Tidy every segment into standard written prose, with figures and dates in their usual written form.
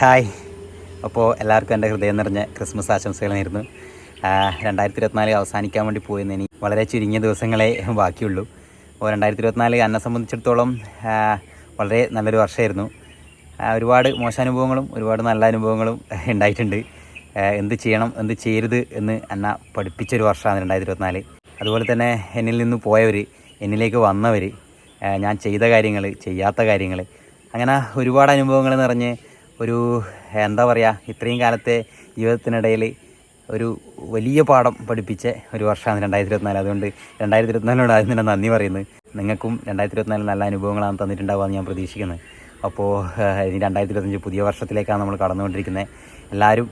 Hi. അപ്പോൾ എല്ലാവർക്കും എൻ്റെ ഹൃദയം നിറഞ്ഞ ക്രിസ്മസ് ആശംസകൾ നേരുന്നു. 2024 അവസാനിക്കാൻ വേണ്ടി പോയെന്ന് ഇനി വളരെ ചുരുങ്ങിയ ദിവസങ്ങളെ ബാക്കിയുള്ളൂ. അപ്പോൾ 2024 എന്നെ സംബന്ധിച്ചിടത്തോളം വളരെ നല്ലൊരു വർഷമായിരുന്നു. ഒരുപാട് മോശാനുഭവങ്ങളും ഒരുപാട് നല്ല അനുഭവങ്ങളും ഉണ്ടായിട്ടുണ്ട്. എന്ത് ചെയ്യണം എന്ത് ചെയ്യരുത് എന്ന് എന്നെ പഠിപ്പിച്ചൊരു വർഷമാണ് 2024. അതുപോലെ തന്നെ എന്നിൽ നിന്ന് പോയവർ, എന്നിലേക്ക് വന്നവർ, ഞാൻ ചെയ്ത കാര്യങ്ങൾ, ചെയ്യാത്ത കാര്യങ്ങൾ, അങ്ങനെ ഒരുപാട് അനുഭവങ്ങൾ നിറഞ്ഞ് ഒരു എന്താ പറയുക, ഇത്രയും കാലത്തെ ജീവിതത്തിനിടയിൽ ഒരു വലിയ പാഠം പഠിപ്പിച്ച ഒരു വർഷമാണ് 2024. അതുകൊണ്ട് 2024 ആദ്യം തന്നെ നന്ദി പറയുന്നത്. നിങ്ങൾക്കും 2024 നല്ല അനുഭവങ്ങളാണ് തന്നിട്ടുണ്ടാവുകയെന്ന് ഞാൻ പ്രതീക്ഷിക്കുന്നത്. അപ്പോൾ ഇനി 2025 പുതിയ വർഷത്തിലേക്കാണ് നമ്മൾ കടന്നുകൊണ്ടിരിക്കുന്നത്. എല്ലാവരും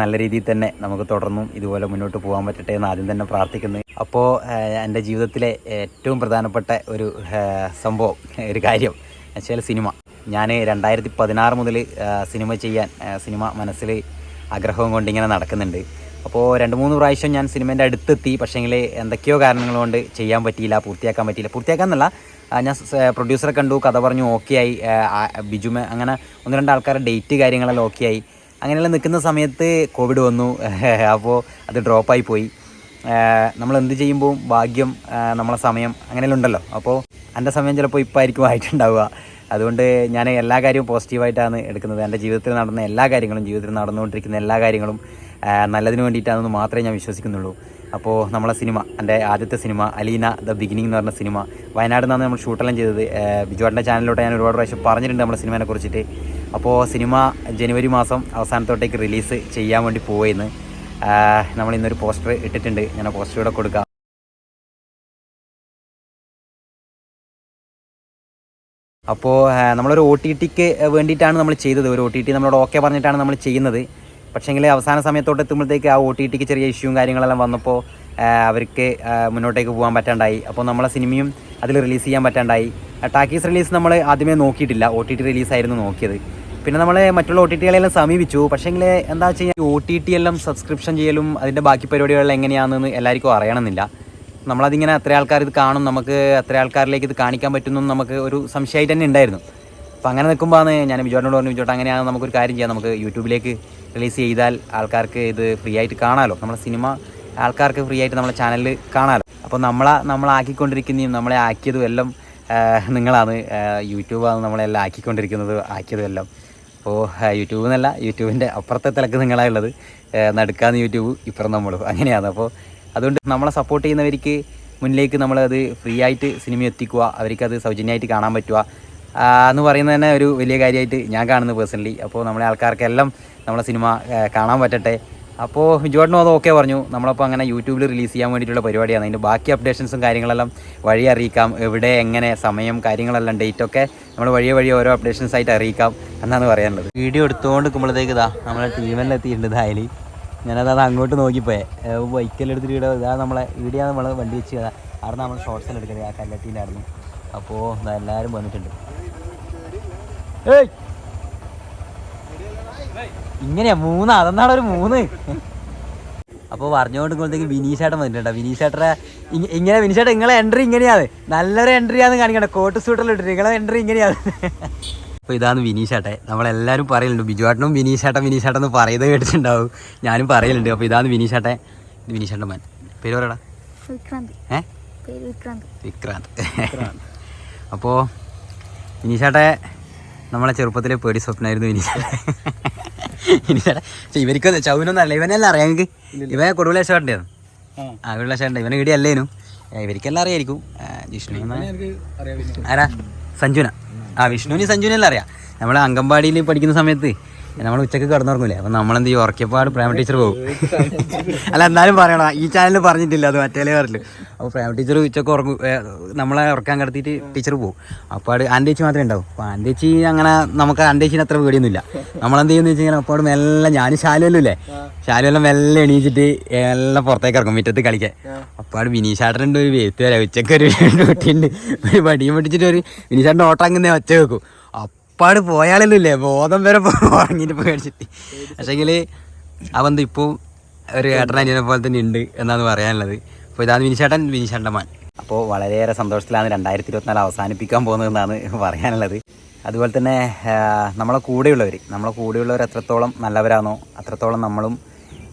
നല്ല രീതിയിൽ തന്നെ നമുക്ക് തുടർന്നും ഇതുപോലെ മുന്നോട്ട് പോകാൻ പറ്റട്ടെ എന്ന് ആദ്യം തന്നെ പ്രാർത്ഥിക്കുന്നത്. അപ്പോൾ എൻ്റെ ജീവിതത്തിലെ ഏറ്റവും പ്രധാനപ്പെട്ട ഒരു സംഭവം, ഒരു കാര്യം വെച്ചാൽ സിനിമ. ഞാൻ 2016 മുതൽ സിനിമ ചെയ്യാൻ സിനിമ മനസ്സിൽ ആഗ്രഹവും കൊണ്ടിങ്ങനെ നടക്കുന്നുണ്ട്. അപ്പോൾ 2-3 പ്രാവശ്യം ഞാൻ സിനിമേൻ്റെ അടുത്തെത്തി. പക്ഷേങ്കിൽ എന്തൊക്കെയോ കാരണങ്ങൾ കൊണ്ട് ചെയ്യാൻ പറ്റിയില്ല, പൂർത്തിയാക്കാന്നല്ല, ഞാൻ പ്രൊഡ്യൂസറെ കണ്ടു, കഥ പറഞ്ഞു, ഓക്കെ ആയി. ബിജുമ അങ്ങനെ 1-2 ആൾക്കാരുടെ ഡേറ്റ് കാര്യങ്ങളെല്ലാം ഓക്കെ ആയി. അങ്ങനെയെല്ലാം നിൽക്കുന്ന സമയത്ത് കോവിഡ് വന്നു. അപ്പോൾ അത് ഡ്രോപ്പായി പോയി. നമ്മൾ എന്ത് ചെയ്യുമ്പോൾ ഭാഗ്യം, നമ്മളെ സമയം അങ്ങനെയെല്ലാം ഉണ്ടല്ലോ. അപ്പോൾ എൻ്റെ സമയം ചിലപ്പോൾ ഇപ്പോൾ ആയിരിക്കും ആയിട്ടുണ്ടാവുക. അതുകൊണ്ട് ഞാൻ എല്ലാ കാര്യവും പോസിറ്റീവായിട്ടാണ് എടുക്കുന്നത്. എൻ്റെ ജീവിതത്തിൽ നടന്ന എല്ലാ കാര്യങ്ങളും, ജീവിതത്തിൽ നടന്നുകൊണ്ടിരിക്കുന്ന എല്ലാ കാര്യങ്ങളും നല്ലതിന് വേണ്ടിയിട്ടാണെന്ന് മാത്രമേ ഞാൻ വിശ്വസിക്കുന്നുള്ളൂ. അപ്പോൾ നമ്മളെ സിനിമ, എൻ്റെ ആദ്യത്തെ സിനിമ അലീന ദ ബിഗിനിങ് എന്ന് പറഞ്ഞ സിനിമ വയനാട് നിന്നാണ് നമ്മൾ ഷൂട്ടെല്ലാം ചെയ്തത്. ബിജുവാട്ടിൻ്റെ ചാനലിലോട്ട് ഞാൻ ഒരുപാട് പ്രാവശ്യം പറഞ്ഞിട്ടുണ്ട് നമ്മുടെ സിനിമയെ കുറിച്ചിട്ട്. അപ്പോൾ സിനിമ ജനുവരി മാസം അവസാനത്തോട്ടേക്ക് റിലീസ് ചെയ്യാൻ വേണ്ടി പോയെന്ന് നമ്മൾ ഇന്നൊരു പോസ്റ്റർ ഇട്ടിട്ടുണ്ട്. ഞാൻ ആ പോസ്റ്റർ ഇവിടെ കൊടുക്കാം. അപ്പോൾ നമ്മളൊരു OTTക്ക് വേണ്ടിയിട്ടാണ് നമ്മൾ ചെയ്തത്. ഒരു OTT നമ്മളോട് ഓക്കെ പറഞ്ഞിട്ടാണ് നമ്മൾ ചെയ്യുന്നത്. പക്ഷേങ്കിൽ അവസാന സമയത്തോട്ട് എത്തുമ്പോഴത്തേക്ക് ആ OTTക്ക് ചെറിയ ഇഷ്യൂവും കാര്യങ്ങളെല്ലാം വന്നപ്പോൾ അവർക്ക് മുന്നോട്ടേക്ക് പോകാൻ പറ്റാണ്ടായി. അപ്പോൾ നമ്മളെ സിനിമയും അതിൽ റിലീസ് ചെയ്യാൻ പറ്റാണ്ടായി. ടാക്കീസ് റിലീസ് നമ്മൾ ആദ്യമേ നോക്കിയിട്ടില്ല, OTT റിലീസായിരുന്നു നോക്കിയത്. പിന്നെ നമ്മൾ മറ്റുള്ള OTTകളെല്ലാം സമീപിച്ചു. പക്ഷേങ്കിൽ എന്താ വെച്ച് കഴിഞ്ഞാൽ OTT എല്ലാം സബ്സ്ക്രിപ്ഷൻ ചെയ്യലും അതിൻ്റെ ബാക്കി പരിപാടികളെല്ലാം എങ്ങനെയാണെന്ന് എല്ലാവർക്കും അറിയണമെന്നില്ല. നമ്മളതിങ്ങനെ എത്ര ആൾക്കാർ ഇത് കാണും, നമുക്ക് എത്ര ആൾക്കാരിലേക്ക് ഇത് കാണിക്കാൻ പറ്റുന്നു നമുക്ക് ഒരു സംശയമായിട്ട് തന്നെ ഉണ്ടായിരുന്നു. അപ്പോൾ അങ്ങനെ നിൽക്കുമ്പോഴാണ് ഞാൻ ബിജുവാട്ടിനോട് പറഞ്ഞു, ബിജുവാട്ട് അങ്ങനെയാണ് നമുക്കൊരു കാര്യം ചെയ്യാം, നമുക്ക് യൂട്യൂബിലേക്ക് റിലീസ് ചെയ്താൽ ആൾക്കാർക്ക് ഇത് ഫ്രീ ആയിട്ട് കാണാമല്ലോ, നമ്മളെ സിനിമ ആൾക്കാർക്ക് ഫ്രീ ആയിട്ട് നമ്മളെ ചാനലിൽ കാണാമല്ലോ. അപ്പോൾ നമ്മളാക്കിക്കൊണ്ടിരിക്കുന്നതും നമ്മളെ ആക്കിയതും എല്ലാം നിങ്ങളാണ്, യൂട്യൂബാണ് നമ്മളെല്ലാം ആക്കിയതും എല്ലാം. അപ്പോൾ യൂട്യൂബ് എന്നല്ല, യൂട്യൂബിൻ്റെ അപ്പുറത്തെ തിലക്ക് നിങ്ങളായുള്ളത്, നടുക്കാന്ന് യൂട്യൂബ്, ഇപ്പുറം നമ്മളും, അങ്ങനെയാണ്. അപ്പോൾ അതുകൊണ്ട് നമ്മളെ സപ്പോർട്ട് ചെയ്യുന്നവർക്ക് മുന്നിലേക്ക് നമ്മളത് ഫ്രീ ആയിട്ട് സിനിമ എത്തിക്കുക, അവർക്കത് സൗജന്യമായിട്ട് കാണാൻ പറ്റുക എന്ന് പറയുന്നത് തന്നെ ഒരു വലിയ കാര്യമായിട്ട് ഞാൻ കാണുന്നത് പേഴ്സണലി. അപ്പോൾ നമ്മളെ ആൾക്കാർക്കെല്ലാം നമ്മളെ സിനിമ കാണാൻ പറ്റട്ടെ. അപ്പോൾ ബിജുവാട്ടിനും അത് ഓക്കെ പറഞ്ഞു. നമ്മളപ്പോൾ അങ്ങനെ യൂട്യൂബിൽ റിലീസ് ചെയ്യാൻ വേണ്ടിയിട്ടുള്ള പരിപാടിയാണ്. അതിൻ്റെ ബാക്കി അപ്ഡേഷൻസും കാര്യങ്ങളെല്ലാം വഴി അറിയിക്കാം. എവിടെ, എങ്ങനെ, സമയം, കാര്യങ്ങളെല്ലാം ഡേറ്റൊക്കെ നമ്മൾ വഴിയെ ഓരോ അപ്ഡേഷൻസ് ആയിട്ട് അറിയിക്കാം എന്നാണ് പറയാനുള്ളത്. വീഡിയോ എടുത്തുകൊണ്ട് നിൽക്കുമ്പോഴത്തേക്ക് നമ്മളെ ടീമെല്ലാം എത്തിയിട്ടുണ്ട്. അതിൽ ഞാനത് അങ്ങോട്ട് നോക്കിപ്പോയേ, ബൈക്കെല്ലാം എടുത്തിട്ട് ഇതാ നമ്മളെ വീഡിയോ നമ്മൾ വണ്ടി വെച്ച് അവിടെ നമ്മൾ ഷോർട്ട്സെല്ലാം എടുക്കുന്നത് ആ കല്ലട്ടീനായിരുന്നു. അപ്പോൾ എല്ലാവരും വന്നിട്ടുണ്ട്. ഇങ്ങനെയാ 3, അതെന്നാണ് ഒരു 3. അപ്പോൾ പറഞ്ഞുകൊണ്ടിരിക്കുമ്പോഴത്തേക്ക് വിനീഷേട്ടൻ വന്നിട്ടുണ്ട്. വിനീഷേട്ടനെ ഇങ്ങനെ, വിനീഷേട്ടൻ നിങ്ങളെ എൻട്രി ഇങ്ങനെയാണ്, നല്ലൊരു എൻട്രിയാന്ന് കാണിക്കണ്ട, കോട്ട് സൂട്ടെല്ലാം ഇട്ടിട്ട് നിങ്ങളെ എൻട്രി ഇങ്ങനെയാണ്. അപ്പോൾ ഇതാണ് വിനീഷേട്ടൻ. നമ്മളെല്ലാവരും പറയലുണ്ട്, ബിജുവാട്ടനും വിനീഷേട്ടൻ എന്ന് പറയുന്നത് കേട്ടിട്ടുണ്ടാവും, ഞാനും പറയലുണ്ട്. അപ്പോൾ ഇതാണ് വിനീഷേട്ടൻ. ഇത് വിനീഷേട്ടൻ മാൻ. പേര് പറയടാ. വിക്രാന്ത്. അപ്പോൾ വിനീഷേട്ടൻ നമ്മളെ ചെറുപ്പത്തിലെ പേടി സ്വപ്നമായിരുന്നു വിനീഷേട്ടൻ. ഇവർക്ക് ചൗവിനൊന്നും അല്ല, ഇവനെല്ലാം അറിയാം. എനിക്ക് ഇവനെ കൊടുവലേശ്വരൻ്റെയാണ്. കൊടുവലേശ്വരൻ്റെ ഇവനെ ഇവിടെ അല്ലേനും, ഇവർക്കെല്ലാം അറിയായിരിക്കും. ജിഷ്ണു ആരാ? സഞ്ജുന. വിഷ്ണുവിന് സഞ്ജുവിനെല്ലാം അറിയാം. നമ്മൾ അംഗൻവാടിയിൽ പഠിക്കുന്ന സമയത്ത് നമ്മൾ ഉച്ചക്ക് കിടന്നുറങ്ങൂലേ, അപ്പം നമ്മളെന്ത് ചെയ്യും, ഉറക്കിയപ്പാട് പ്രേമ ടീച്ചർ പോകും. അല്ല എന്നാലും പറയണം, ഈ ചാനലിൽ പറഞ്ഞിട്ടില്ല, അത് മറ്റേലേ പറഞ്ഞില്ല. അപ്പോൾ പ്രേമ ടീച്ചർ ഉച്ചക്ക് നമ്മളെ ഉറക്കാൻ കിടത്തിയിട്ട് ടീച്ചർ പോകും. അപ്പോൾ ആൻറ്റേച്ചി മാത്രമേ ഉണ്ടാവും. അപ്പോൾ ആൻറ്റേച്ചി അങ്ങനെ നമുക്ക് ആൻറ്റേച്ചിന് അത്ര പേടിയൊന്നുമില്ല. നമ്മളെന്ത് ചെയ്യുമെന്ന് വെച്ച് കഴിഞ്ഞാൽ അപ്പോൾ മെല്ലെ ഞാൻ ശാലുവല്ലേ, ശാലുവെല്ലാം മെല്ലെ എണീച്ചിട്ട് എല്ലാം പുറത്തേക്ക് ഇറങ്ങും മുറ്റത്ത് കളിക്കാൻ. അപ്പോൾ വിനീഷാട്ടനുണ്ട് ഒരു വേത്ത് വരാം, ഉച്ചക്ക് ഒരു കുട്ടിയുണ്ട്, ഒരു വടിയും പൊട്ടിച്ചിട്ട് ഒരു വിനീഷാട്ടൻ്റെ ഓട്ടം അങ്ങനെ ഒച്ച വെക്കും. അപ്പാട് പോയാലല്ലോ ഇല്ലേ, ബോധം വരെ ഉറങ്ങിയിട്ട് പേടിച്ചിട്ട്. പക്ഷേങ്കിൽ അവന്ത് ഇപ്പോൾ ഒരു ഏട്ടനനിയനെ പോലെ തന്നെ ഉണ്ട് എന്നാണ് പറയാനുള്ളത്. അപ്പോൾ ഇതാണ് വിനീഷേട്ടൻ്റെ മാൻ. അപ്പോൾ വളരെയേറെ സന്തോഷത്തിലാണ് 2024 അവസാനിപ്പിക്കാൻ പോകുന്നതെന്നാണ് പറയാനുള്ളത്. അതുപോലെ തന്നെ നമ്മളെ കൂടെയുള്ളവർ എത്രത്തോളം നല്ലവരാണോ അത്രത്തോളം നമ്മളും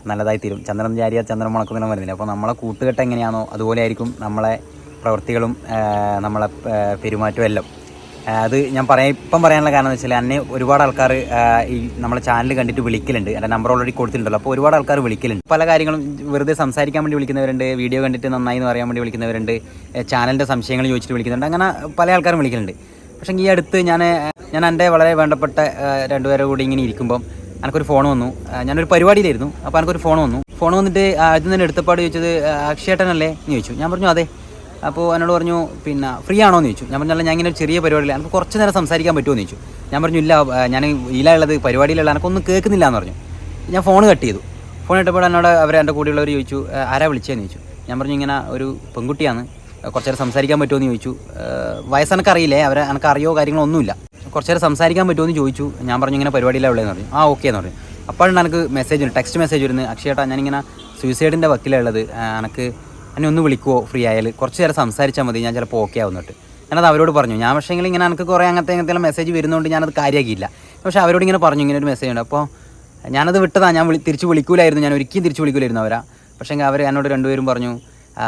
നല്ലതായി തീരും. ചന്ദ്രൻ ചാരിയാൽ ചന്ദ്രൻ മുളക്കുന്നില്ല വരുന്നില്ല. അപ്പോൾ നമ്മളെ കൂട്ടുകെട്ട് എങ്ങനെയാണോ അതുപോലെ ആയിരിക്കും നമ്മളെ പ്രവൃത്തികളും നമ്മളെ പെരുമാറ്റവും എല്ലാം. അത് ഞാൻ ഇപ്പം പറയാനുള്ള കാരണം എന്ന് വെച്ചാൽ എന്നെ ഒരുപാട് ആൾക്കാർ ഈ നമ്മളെ ചാനൽ കണ്ടിട്ട് വിളിക്കലുണ്ട്. എൻ്റെ നമ്പർ ഓൾറെഡി കൊടുത്തിട്ടുണ്ടല്ലോ. അപ്പോൾ ഒരുപാട് ആൾക്കാർ വിളിക്കലുണ്ട്. പല കാര്യങ്ങളും വെറുതെ സംസാരിക്കാൻ വേണ്ടി വിളിക്കുന്നവരുണ്ട്, വീഡിയോ കണ്ടിട്ട് നന്നായി എന്ന് പറയാൻ വേണ്ടി വിളിക്കുന്നവരുണ്ട്, ചാനലിൻ്റെ സംശയങ്ങൾ ചോദിച്ചിട്ട് വിളിക്കുന്നുണ്ട്. അങ്ങനെ പല ആൾക്കാരും വിളിക്കലുണ്ട്. പക്ഷേ ഈ അടുത്ത് ഞാൻ എൻ്റെ വളരെ വേണ്ടപ്പെട്ട രണ്ടുപേരെ കൂടി ഇങ്ങനെ ഇരിക്കുമ്പം എനിക്കൊരു ഫോൺ വന്നു. ഞാനൊരു പരിപാടിയിലായിരുന്നു. അപ്പോൾ എനിക്കൊരു ഫോൺ വന്നിട്ട് ആദ്യം തന്നെ എടുത്തപ്പാട് ചോദിച്ചത് അക്ഷയേട്ടനല്ലേ എന്ന് ചോദിച്ചു. ഞാൻ പറഞ്ഞു അതെ. അപ്പോൾ എന്നോട് പറഞ്ഞു പിന്നെ ഫ്രീ ആണോ എന്ന് ചോദിച്ചു. ഞാൻ പറഞ്ഞല്ല, ഞാൻ ഇങ്ങനെ ഒരു ചെറിയ പരിപാടിയില്ല, എനിക്ക് കുറച്ച് നേരം സംസാരിക്കാൻ പറ്റുമോ എന്ന് ചോദിച്ചു. ഞാൻ പറഞ്ഞു ഇല്ല, ഞാൻ ഇതിലുള്ളത് പരിപാടിയിലുള്ള എനിക്കൊന്നും കേൾക്കുന്നില്ല എന്ന് പറഞ്ഞു. ഞാൻ ഫോൺ കട്ട് ചെയ്തു. ഫോൺ ഇട്ടപ്പോൾ എന്നോട് എൻ്റെ കൂടെയുള്ളവർ ചോദിച്ചു ആരാ വിളിച്ചതെന്ന് ചോദിച്ചു. ഞാൻ പറഞ്ഞു ഇങ്ങനെ ഒരു പെൺകുട്ടിയാണ്, കുറച്ച് നേരം സംസാരിക്കാൻ പറ്റുമോ എന്ന് ചോദിച്ചു. വയസ്സെനക്കറിയില്ലേ, എനിക്കറിയോ കാര്യങ്ങളൊന്നുമില്ല. കുറച്ച് നേരം സംസാരിക്കാൻ പറ്റുമോ എന്ന് ചോദിച്ചു. ഞാൻ പറഞ്ഞു ഇങ്ങനെ പരിപാടിയില്ല ഉള്ളതെന്ന് പറഞ്ഞു. ആ ഓക്കെ എന്ന് പറഞ്ഞു. അപ്പോഴാണ് എനിക്ക് ടെക്സ്റ്റ് മെസ്സേജ് വരുന്നത്, അക്ഷയേട്ടാ ഞാനിങ്ങനെ സൂയിസൈഡിൻ്റെ വക്കിലുള്ളത്, എനിക്ക് എന്നെ ഒന്ന് വിളിക്കുമോ ഫ്രീ ആയാൽ, കുറച്ച് നേരം സംസാരിച്ചാൽ മതി, ഞാൻ ചിലപ്പോൾ ഓക്കെ ആവുന്നിട്ട്. ഞാനത് അവരോട് പറഞ്ഞു. ഞാൻ പക്ഷേ ഇങ്ങനെ എനിക്ക് കുറേ അങ്ങനത്തെ മെസ്സേജ് വരുന്നതുകൊണ്ട് ഞാനത് കാര്യമാക്കിയില്ല. പക്ഷേ അവരോട് ഇങ്ങനെ പറഞ്ഞു ഇങ്ങനെ ഒരു മെസ്സേജ് ഉണ്ട്. അപ്പോൾ ഞാനത് വിട്ടതാണ്. ഞാൻ തിരിച്ച് വിളിക്കൂലായിരുന്നു, ഞാൻ ഒരിക്കലും തിരിച്ച് വിളിക്കൂലായിരുന്നു അവരാ. പക്ഷേ അവർ എന്നോട് രണ്ടുപേരും പറഞ്ഞു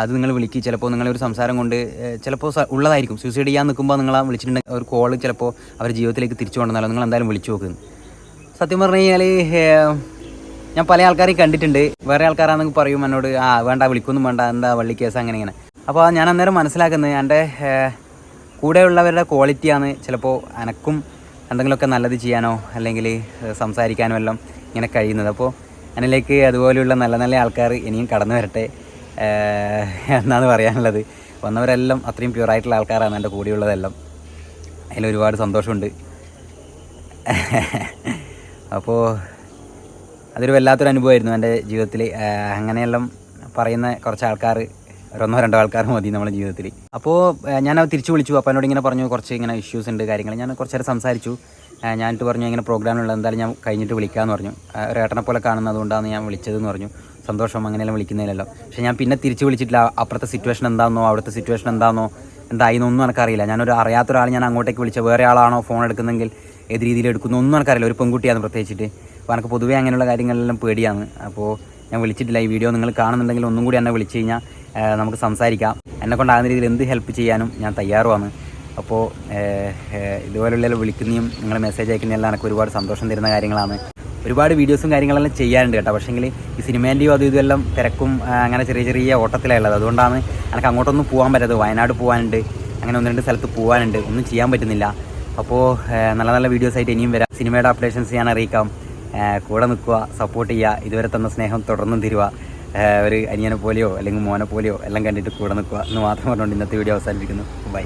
അത് നിങ്ങൾ വിളിക്കുക, ചിലപ്പോൾ നിങ്ങളൊരു സംസാരം കൊണ്ട് ചിലപ്പോൾ ഉള്ളതായിരിക്കും. സൂയിസൈഡ് ചെയ്യാൻ നിൽക്കുമ്പോൾ നിങ്ങളെ വിളിച്ചിട്ടുണ്ടെങ്കിൽ ഒരു കോൾ ചിലപ്പോൾ അവർ ജീവിതത്തിലേക്ക് തിരിച്ചു കൊണ്ടുവന്നാലോ, നിങ്ങൾ എന്തായാലും വിളിച്ചു നോക്കുന്നു. സത്യം പറഞ്ഞു കഴിഞ്ഞാൽ ഞാൻ പല ആൾക്കാരെയും കണ്ടിട്ടുണ്ട്. വേറെ ആൾക്കാരാണെങ്കിൽ പറയും എന്നോട് വേണ്ട വിളിക്കൊന്നും വേണ്ട, എന്താ വള്ളി കേസ് അങ്ങനെ ഇങ്ങനെ. അപ്പോൾ ഞാൻ അന്നേരം മനസ്സിലാക്കുന്നത് എൻ്റെ കൂടെയുള്ളവരുടെ ക്വാളിറ്റിയാണ് ചിലപ്പോൾ എനക്കും എന്തെങ്കിലുമൊക്കെ നല്ലത് ചെയ്യാനോ അല്ലെങ്കിൽ സംസാരിക്കാനോ എല്ലാം ഇങ്ങനെ കഴിയുന്നത്. അപ്പോൾ അതിലേക്ക് അതുപോലെയുള്ള നല്ല നല്ല ആൾക്കാർ ഇനിയും കടന്നു വരട്ടെ എന്നാണ് പറയാനുള്ളത്. വന്നവരെല്ലാം അത്രയും പ്യുവറായിട്ടുള്ള ആൾക്കാരാണ് എൻ്റെ കൂടെയുള്ളതെല്ലാം. അതിലൊരുപാട് സന്തോഷമുണ്ട്. അപ്പോൾ അതൊരു വല്ലാത്തൊരു അനുഭവമായിരുന്നു എൻ്റെ ജീവിതത്തിൽ. അങ്ങനെയെല്ലാം പറയുന്ന കുറച്ച് ആൾക്കാർ, ഒന്നോ രണ്ടോ ആൾക്കാർ മതി നമ്മുടെ ജീവിതത്തിൽ. അപ്പോൾ ഞാനത് തിരിച്ചു വിളിച്ചു. അപ്പോൾ എന്നോട് ഇങ്ങനെ പറഞ്ഞു കുറച്ച് ഇങ്ങനെ ഇഷ്യൂസ് ഉണ്ട് കാര്യങ്ങൾ. ഞാൻ കുറച്ച് നേരം സംസാരിച്ചു. ഞാനിട്ട് പറഞ്ഞു ഇങ്ങനെ പ്രോഗ്രാമുള്ളത് എന്തായാലും ഞാൻ കഴിഞ്ഞിട്ട് വിളിക്കാമെന്ന് പറഞ്ഞു. ഒരു ഏട്ടനെ പോലെ കാണുന്നതുകൊണ്ടാണ് ഞാൻ വിളിച്ചതെന്ന് പറഞ്ഞു. സന്തോഷം, അങ്ങനെയെല്ലാം വിളിക്കുന്നതിലല്ലോ. പക്ഷേ ഞാൻ പിന്നെ തിരിച്ച് വിളിച്ചിട്ടില്ല. അപ്പുറത്തെ സിറ്റുവേഷൻ എന്താണെന്നോ അവിടുത്തെ സിറ്റുവേഷൻ എന്താണെന്നോ എന്തായിന്നൊന്നും എനിക്കറിയില്ല. ഞാനൊരു അറിയാത്തൊരാൾ ഞാൻ അങ്ങോട്ടേക്ക് വിളിച്ച വേറെ ആളാണോ ഫോൺ എടുക്കുന്നെങ്കിൽ ഏത് രീതിയിൽ എടുക്കുന്നു ഒന്നും എനിക്കറിയില്ല. ഒരു പെൺകുട്ടിയാണ് പ്രത്യേകിച്ചിട്ട്. അപ്പോൾ എനിക്ക് പൊതുവേ അങ്ങനെയുള്ള കാര്യങ്ങളെല്ലാം പേടിയാണ്. അപ്പോൾ ഞാൻ വിളിച്ചിട്ടില്ല. ഈ വീഡിയോ നിങ്ങൾ കാണുന്നുണ്ടെങ്കിൽ ഒന്നും കൂടി എന്നെ വിളിച്ച് കഴിഞ്ഞാൽ നമുക്ക് സംസാരിക്കാം. എന്നെക്കൊണ്ടാകുന്ന രീതിയിൽ എന്ത് ഹെൽപ്പ് ചെയ്യാനും ഞാൻ തയ്യാറുമാണ്. അപ്പോൾ ഇതുപോലുള്ള വിളിക്കുന്നതും നിങ്ങൾ മെസ്സേജ് അയക്കുന്നതെല്ലാം എനിക്ക് ഒരുപാട് സന്തോഷം തരുന്ന കാര്യങ്ങളാണ്. ഒരുപാട് വീഡിയോസും കാര്യങ്ങളെല്ലാം ചെയ്യാറുണ്ട് കേട്ടോ. പക്ഷേങ്കിൽ ഈ സിനിമേൻ്റെയോ അതും ഇതെല്ലാം തിരക്കും അങ്ങനെ ചെറിയ ചെറിയ ഓട്ടത്തിലുള്ളത്. അതുകൊണ്ടാണ് എനിക്ക് അങ്ങോട്ടൊന്നും പോകാൻ പറ്റാത്തത്. വയനാട് പോകാനുണ്ട്, അങ്ങനെ ഒന്ന് രണ്ട് സ്ഥലത്ത് പോകാനുണ്ട്, ഒന്നും ചെയ്യാൻ പറ്റുന്നില്ല. അപ്പോൾ നല്ല നല്ല വീഡിയോസായിട്ട് ഇനിയും വരാം. സിനിമയുടെ അപ്ഡേഷൻസ് ഞാൻ അറിയിക്കാം. കൂടെ നിൽക്കുക, സപ്പോർട്ട് ചെയ്യുക. ഇതുവരെ തന്ന സ്നേഹം തുടർന്നും തരുക. ഒരു അനിയനെ പോലെയോ അല്ലെങ്കിൽ മോനെ പോലെയോ എല്ലാം കണ്ടിട്ട് കൂടെ നിൽക്കുക എന്ന് മാത്രം പറഞ്ഞുകൊണ്ട് ഇന്നത്തെ വീഡിയോ അവസാനിപ്പിക്കുന്നു. ബൈ.